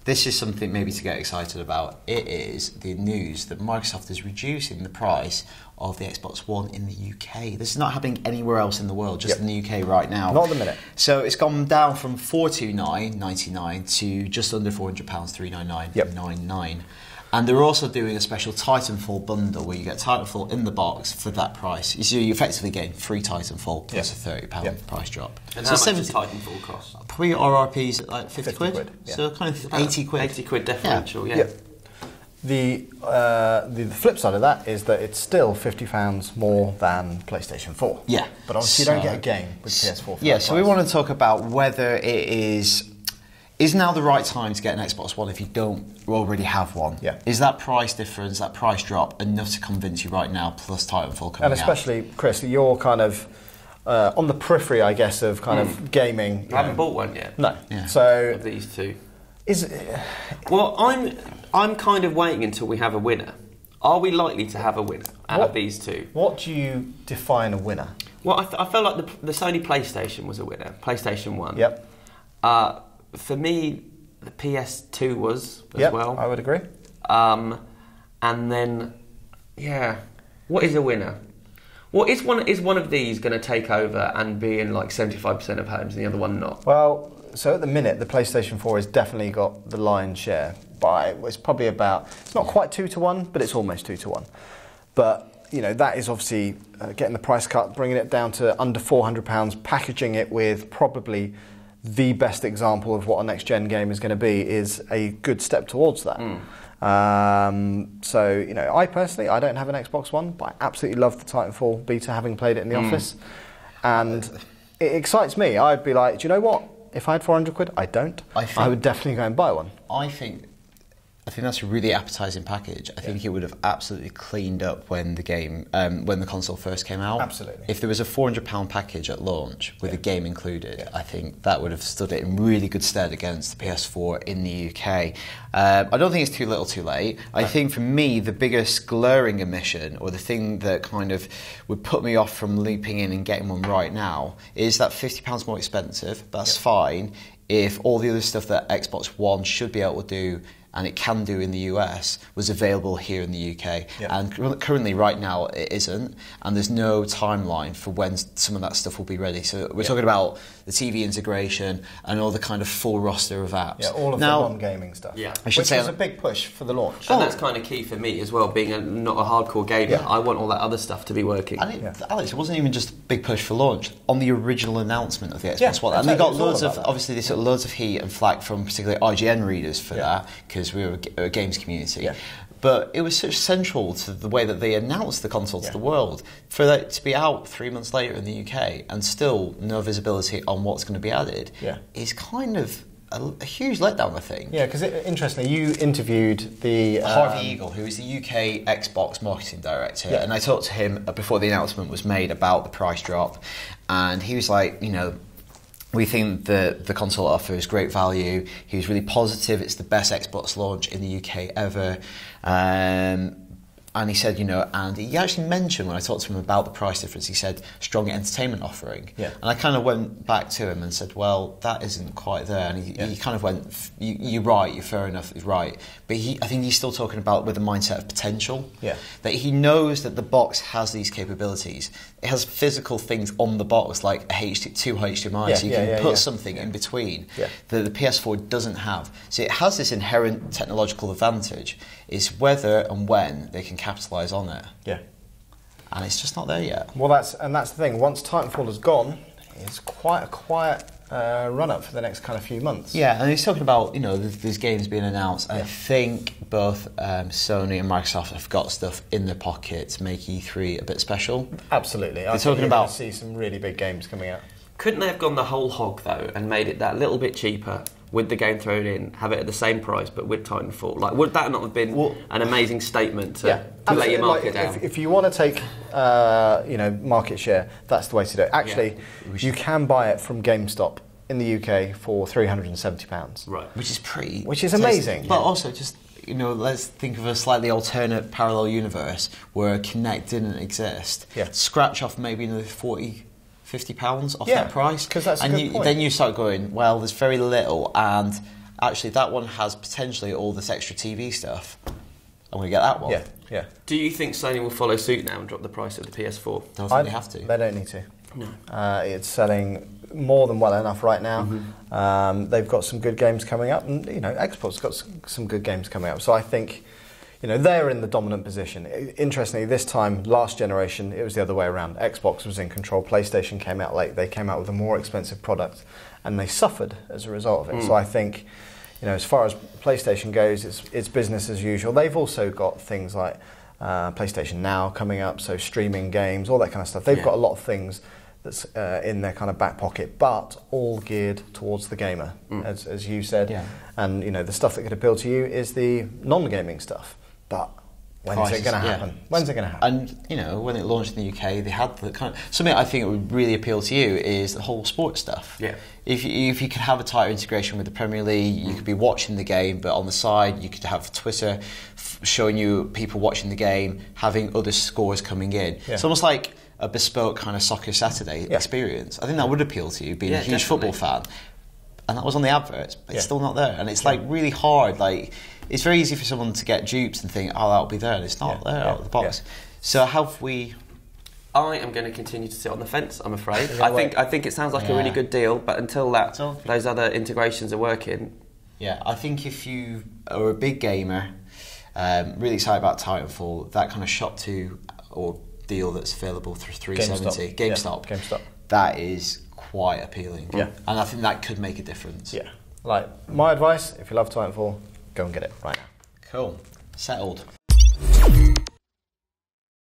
this is something maybe to get excited about. It is the news that Microsoft is reducing the price of the Xbox One in the UK. This is not happening anywhere else in the world, just in the UK right now. Not at the minute. So it's gone down from $429.99 to just under £400, $399.99. And they're also doing a special Titanfall bundle where you get Titanfall in the box for that price. So you effectively gain free Titanfall plus a £30 price drop. And how much does Titanfall cost? Probably RRP's at like 50 quid. Yeah. So kind of 80 quid. 80 quid differential, The flip side of that is that it's still £50 more than PlayStation 4. Yeah. But obviously you don't get a game with PS4 for yeah, that so price. we want to talk about whether it is now the right time to get an Xbox One if you don't already have one. Yeah. Is that price difference, that price drop, enough to convince you right now, plus Titanfall coming out? And especially, Chris, you're kind of on the periphery, I guess, of kind of gaming. I haven't bought one yet. No. Yeah. So Of these two. Well, I'm kind of waiting until we have a winner. Are we likely to have a winner out of these two? What do you define a winner? Well, I felt like the Sony PlayStation was a winner. PlayStation 1. Yep. For me, the PS2 was as well. I would agree. And then, what is a winner? Well, is one of these going to take over and be in like 75% of homes and the other one not? Well, so at the minute, the PlayStation 4 has definitely got the lion's share. It's probably about, it's not quite 2-to-1, but it's almost 2-to-1. But, that is obviously getting the price cut, bringing it down to under £400, packaging it with probably the best example of what a next-gen game is going to be is a good step towards that. So, I personally, I don't have an Xbox One, but I absolutely love the Titanfall beta, having played it in the office. And it excites me. I'd be like, do you know what? If I had 400 quid, I don't. I would definitely go and buy one. I think that's a really appetising package. I think it would have absolutely cleaned up when the console first came out. Absolutely. If there was a £400 package at launch with a game included, I think that would have stood it in really good stead against the PS4 in the UK. I don't think it's too little too late. I think for me, the biggest glaring omission, or the thing that kind of would put me off from leaping in and getting one right now, is that £50 more expensive. That's fine if all the other stuff that Xbox One should be able to do and it can do in the US was available here in the UK. And currently, right now, it isn't. And there's no timeline for when some of that stuff will be ready. So we're talking about the TV integration and all the kind of full roster of apps. Yeah, all of the non-gaming stuff. Yeah. Which was a big push for the launch. And that's kind of key for me as well, being not a hardcore gamer. Yeah. I want all that other stuff to be working. And Alex, it wasn't even just a big push for launch. On the original announcement of the Xbox One, and they got loads of heat and flack from particularly IGN readers for that, because we were a games community. Yeah. But it was such central to the way that they announced the console to the world. For that to be out 3 months later in the UK and still no visibility on what's going to be added is kind of a huge letdown, I think. Yeah, because interestingly, you interviewed the Harvey Eagle, who is the UK Xbox marketing director, and I talked to him before the announcement was made about the price drop, and he was like, we think that the console offers great value. He was really positive. It's the best Xbox launch in the UK ever. And he said, and he actually mentioned when I talked to him about the price difference, he said strong entertainment offering. Yeah. And I kind of went back to him and said, well, that isn't quite there. And he kind of went, you're right, you're fair enough, you're right. But I think he's still talking about with the mindset of potential. Yeah. That he knows that the box has these capabilities. It has physical things on the box, like two HDMI, so you can put something in between that the PS4 doesn't have. So it has this inherent technological advantage. It's whether and when they can capitalise on it. Yeah. And it's just not there yet. Well, that's the thing. Once Titanfall is gone, it's quite a quiet run-up for the next kind of few months. Yeah, and he's talking about, these games being announced. I think both Sony and Microsoft have got stuff in their pocket to make E3 a bit special. Absolutely. I think you're going to see some really big games coming out. Couldn't they have gone the whole hog, though, and made it that little bit cheaper with the game thrown in, have it at the same price, but with Titanfall? Like, would that not have been an amazing statement to lay your market down? If you want to take, market share, that's the way to do it. Actually, you can buy it from GameStop in the UK for £370. Right. Which is amazing. But also just, let's think of a slightly alternate parallel universe where Kinect didn't exist. Yeah. Scratch off maybe another £40-50 off that price. Because that's a good point. Then you start going, well, there's very little, and actually that one has potentially all this extra TV stuff. I'm going to get that one. Yeah. Do you think Sony will follow suit now and drop the price of the PS4? Don't think they have to. They don't need to. No. It's selling more than well enough right now. They've got some good games coming up, and Xbox got some good games coming up. So I think they're in the dominant position. Interestingly, this time last generation it was the other way around. Xbox was in control. PlayStation came out late. They came out with a more expensive product, and they suffered as a result of it. So I think as far as PlayStation goes, it's business as usual. They've also got things like PlayStation Now coming up, so streaming games, all that kind of stuff. They've got a lot of things that's in their kind of back pocket, but all geared towards the gamer, as you said. Yeah. And the stuff that could appeal to you is the non-gaming stuff. But when's it going to happen? Yeah. When's it going to happen? And when it launched in the UK, they had the kind of something I think would really appeal to you is the whole sports stuff. Yeah. If you could have a tighter integration with the Premier League, you could be watching the game, but on the side you could have Twitter showing you people watching the game, having other scores coming in. Yeah. It's almost like a bespoke kind of Soccer Saturday experience. I think that would appeal to you, being a huge football fan. And that was on the adverts, but it's still not there. And it's really hard. It's very easy for someone to get duped and think, oh, that'll be there, and it's not there out of the box. Yeah. So how have we... I am going to continue to sit on the fence, I'm afraid. I think it sounds like a really good deal, but until those other integrations are working... Yeah, I think if you are a big gamer, really excited about Titanfall, that kind of shop to or deal that's available through 370, GameStop. That is quite appealing. Yeah. And I think that could make a difference. Yeah. My advice, if you love Titanfall, go and get it right now. Cool. Settled.